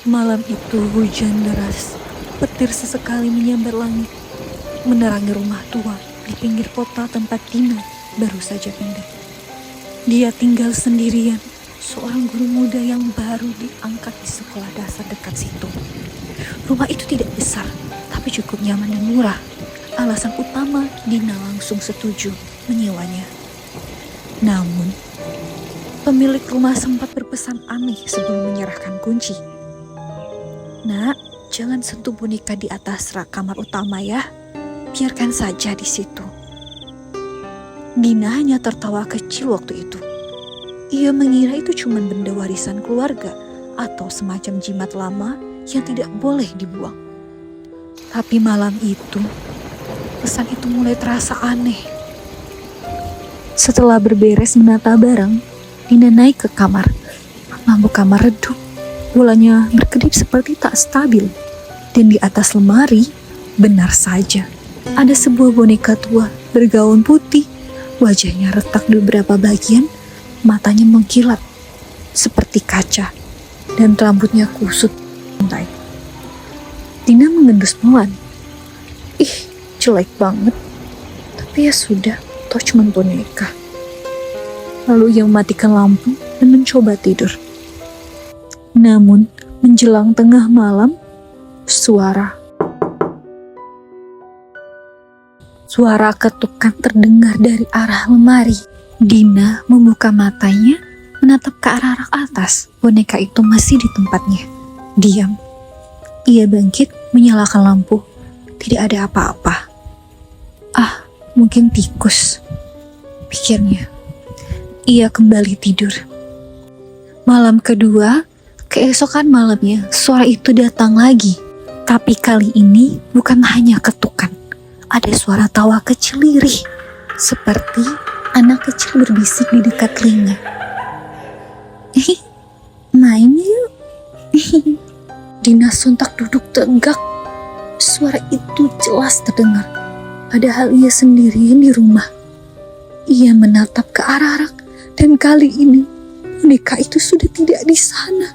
Malam itu hujan deras, petir sesekali menyambar langit, menerangi rumah tua di pinggir kota tempat Dina baru saja pindah. Dia tinggal sendirian, seorang guru muda yang baru diangkat di sekolah dasar dekat situ. Rumah itu tidak besar, tapi cukup nyaman dan murah. Alasan utama Dina langsung setuju menyewanya. Namun, pemilik rumah sempat berpesan aneh sebelum menyerahkan kunci. "Nak, jangan sentuh boneka di atas rak kamar utama ya. Biarkan saja di situ." Dina hanya tertawa kecil waktu itu. Ia mengira itu cuma benda warisan keluarga atau semacam jimat lama yang tidak boleh dibuang. Tapi malam itu, pesan itu mulai terasa aneh. Setelah berberes menata barang, Dina naik ke kamar. Lampu kamar redup, bolanya berkedip seperti tak stabil. Dan di atas lemari, benar saja, ada sebuah boneka tua bergaun putih. Wajahnya retak di beberapa bagian, matanya mengkilat seperti kaca, dan rambutnya kusut untai. Dina mengendus pelan. Ih, jelek banget. Tapi ya sudah, toh cuma boneka. Lalu ia mematikan lampu dan mencoba tidur. Namun, menjelang tengah malam, suara ketukan terdengar dari arah lemari. Dina membuka matanya, menatap ke arah rak atas. Boneka itu masih di tempatnya, diam. Ia bangkit, menyalakan lampu. Tidak ada apa-apa. Ah, mungkin tikus, pikirnya. Ia kembali tidur. Malam kedua, keesokan malamnya, suara itu datang lagi. Tapi kali ini bukan hanya ketukan. Ada suara tawa kecil lirih, seperti anak kecil berbisik di dekat telinga. Main yuk. Dina sontak duduk tegak. Suara itu jelas terdengar, padahal ia sendirian di rumah. Ia menatap ke arah rak, dan kali ini boneka itu sudah tidak di sana.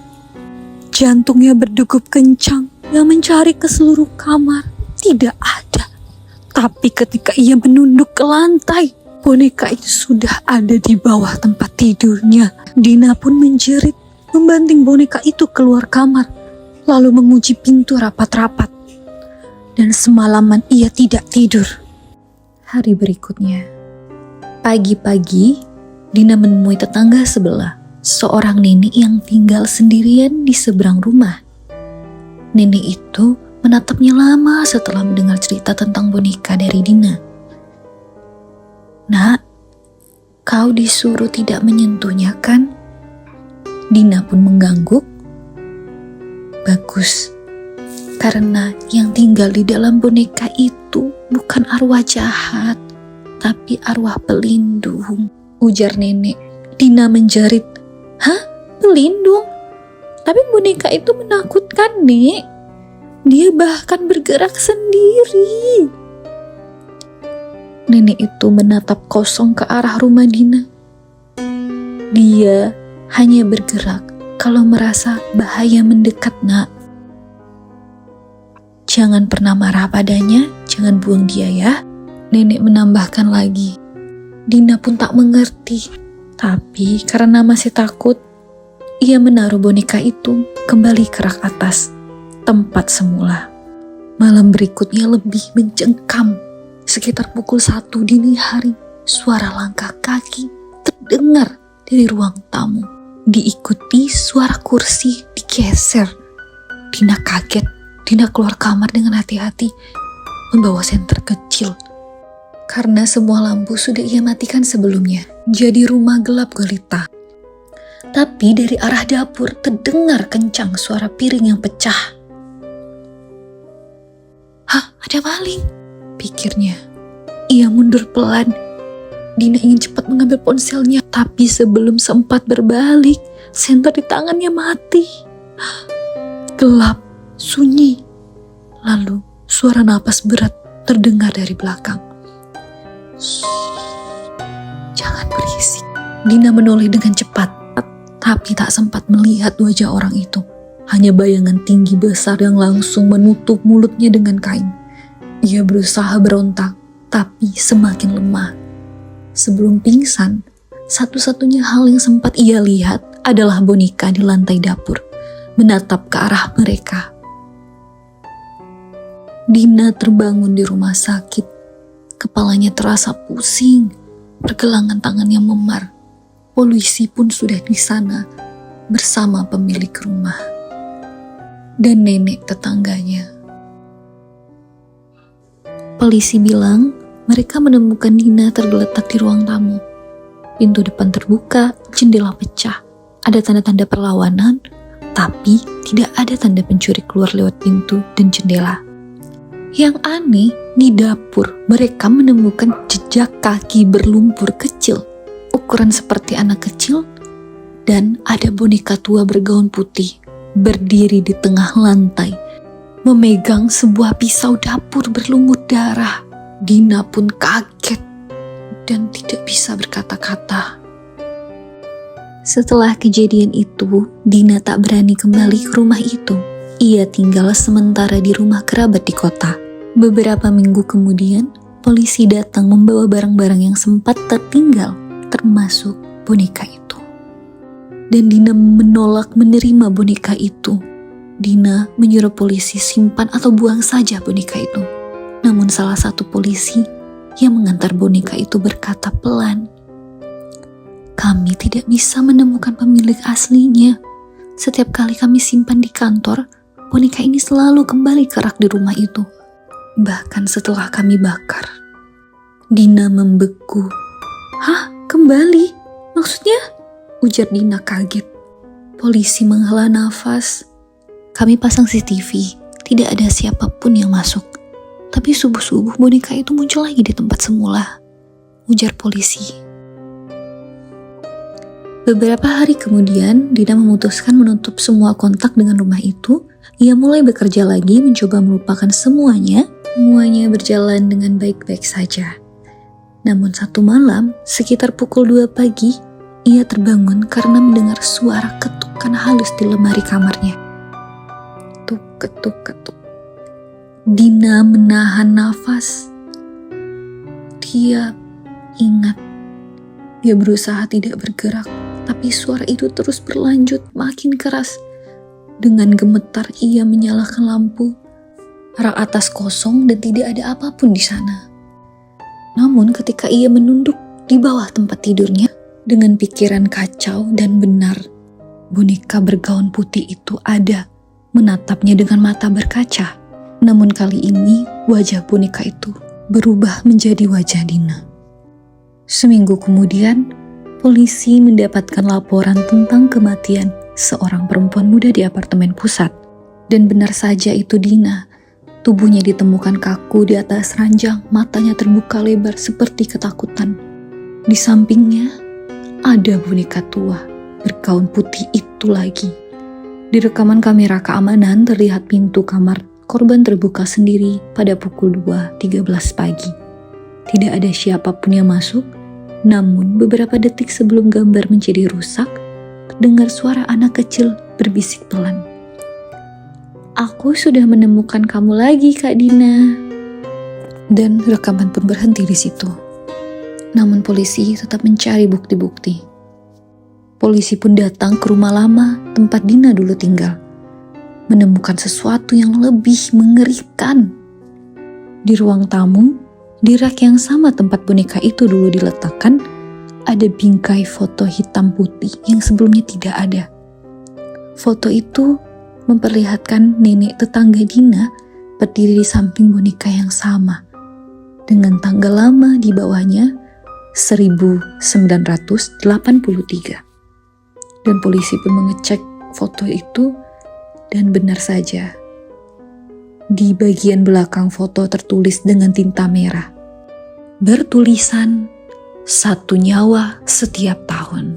Jantungnya berdegup kencang, yang mencari ke seluruh kamar. Tidak ada. Tapi ketika ia menunduk ke lantai, boneka itu sudah ada di bawah tempat tidurnya. Dina pun menjerit, membanting boneka itu keluar kamar, lalu mengunci pintu rapat-rapat. Dan semalaman ia tidak tidur. Hari berikutnya, pagi-pagi, Dina menemui tetangga sebelah, seorang nenek yang tinggal sendirian di seberang rumah. Nenek itu menatapnya lama setelah mendengar cerita tentang boneka dari Dina. "Nak, kau disuruh tidak menyentuhnya kan?" Dina pun mengangguk. "Bagus, karena yang tinggal di dalam boneka itu bukan arwah jahat, tapi arwah pelindung," ujar nenek. Dina menjerit, "Hah? Pelindung? Tapi boneka itu menakutkan, Nek. Dia bahkan bergerak sendiri." Nenek itu menatap kosong ke arah rumah Dina. "Dia hanya bergerak kalau merasa bahaya mendekat, Nak. Jangan pernah marah padanya, jangan buang dia ya," nenek menambahkan lagi. Dina pun tak mengerti, tapi karena masih takut, ia menaruh boneka itu kembali ke rak atas, tempat semula. Malam berikutnya lebih mencengkam. Sekitar pukul 1 dini hari, suara langkah kaki terdengar dari ruang tamu. Diikuti suara kursi digeser. Dina kaget. Dina keluar kamar dengan hati-hati, membawa senter kecil. Karena semua lampu sudah ia matikan sebelumnya, jadi rumah gelap gulita. Tapi dari arah dapur terdengar kencang suara piring yang pecah. "Hah, ada maling," pikirnya. Ia mundur pelan. Dina ingin cepat mengambil ponselnya, tapi sebelum sempat berbalik, senter di tangannya mati. Gelap, sunyi. Lalu suara napas berat terdengar dari belakang. "Jangan berisik." Dina menoleh dengan cepat, tapi tak sempat melihat wajah orang itu. hanya bayangan tinggi besar yang langsung menutup mulutnya dengan kain. Ia berusaha berontak, tapi semakin lemah. Sebelum pingsan, satu-satunya hal yang sempat ia lihat adalah boneka di lantai dapur, menatap ke arah mereka. Dina terbangun di rumah sakit. Kepalanya terasa pusing, pergelangan tangannya memar. Polisi pun sudah di sana bersama pemilik rumah dan nenek tetangganya. Polisi bilang mereka menemukan Dina tergeletak di ruang tamu. Pintu depan terbuka, jendela pecah. Ada tanda-tanda perlawanan, tapi tidak ada tanda pencuri keluar lewat pintu dan jendela. Yang aneh, di dapur mereka menemukan jejak kaki berlumpur kecil, ukuran seperti anak kecil, dan ada boneka tua bergaun putih berdiri di tengah lantai, memegang sebuah pisau dapur berlumut darah. Dina pun kaget dan tidak bisa berkata-kata. Setelah kejadian itu, Dina tak berani kembali ke rumah itu. Ia tinggal sementara di rumah kerabat di kota. Beberapa minggu kemudian, polisi datang membawa barang-barang yang sempat tertinggal, termasuk boneka itu. Dan Dina menolak menerima boneka itu. Dina menyuruh polisi simpan atau buang saja boneka itu. Namun salah satu polisi yang mengantar boneka itu berkata pelan, "Kami tidak bisa menemukan pemilik aslinya. Setiap kali kami simpan di kantor, boneka ini selalu kembali ke rak di rumah itu. Bahkan setelah kami bakar." Dina membeku. "Hah? Kembali? Maksudnya?" ujar Dina kaget. Polisi menghela nafas. "Kami pasang CCTV, tidak ada siapapun yang masuk. Tapi subuh-subuh boneka itu muncul lagi di tempat semula," ujar polisi. Beberapa hari kemudian, Dina memutuskan menutup semua kontak dengan rumah itu. Ia mulai bekerja lagi, mencoba melupakan semuanya. Semuanya berjalan dengan baik-baik saja. Namun satu malam, sekitar pukul 2 pagi, ia terbangun karena mendengar suara ketukan halus di lemari kamarnya. Tuk, ketuk, ketuk. Dina menahan nafas. Dia ingat. Dia berusaha tidak bergerak, tapi suara itu terus berlanjut makin keras. Dengan gemetar ia menyalakan lampu. Rak atas kosong dan tidak ada apapun di sana. Namun ketika ia menunduk di bawah tempat tidurnya, dengan pikiran kacau dan benar, boneka bergaun putih itu ada, menatapnya dengan mata berkaca. Namun kali ini wajah boneka itu berubah menjadi wajah Dina. Seminggu kemudian, polisi mendapatkan laporan tentang kematian seorang perempuan muda di apartemen pusat. Dan benar saja itu Dina. Tubuhnya ditemukan kaku di atas ranjang, matanya terbuka lebar seperti ketakutan. Di sampingnya ada boneka tua bergaun putih itu lagi. Di rekaman kamera keamanan terlihat pintu kamar korban terbuka sendiri pada pukul 2.13 pagi. Tidak ada siapapun yang masuk, namun beberapa detik sebelum gambar menjadi rusak, terdengar suara anak kecil berbisik pelan. "Aku sudah menemukan kamu lagi, Kak Dina." Dan rekaman pun berhenti di situ. Namun polisi tetap mencari bukti-bukti. Polisi pun datang ke rumah lama tempat Dina dulu tinggal, menemukan sesuatu yang lebih mengerikan. Di ruang tamu, di rak yang sama tempat boneka itu dulu diletakkan, ada bingkai foto hitam putih yang sebelumnya tidak ada. Foto itu memperlihatkan nenek tetangga Dina berdiri di samping boneka yang sama, dengan tanggal lama di bawahnya 1983. Dan polisi pun mengecek foto itu. Dan benar saja, di bagian belakang foto tertulis dengan tinta merah, bertulisan 1 nyawa setiap tahun.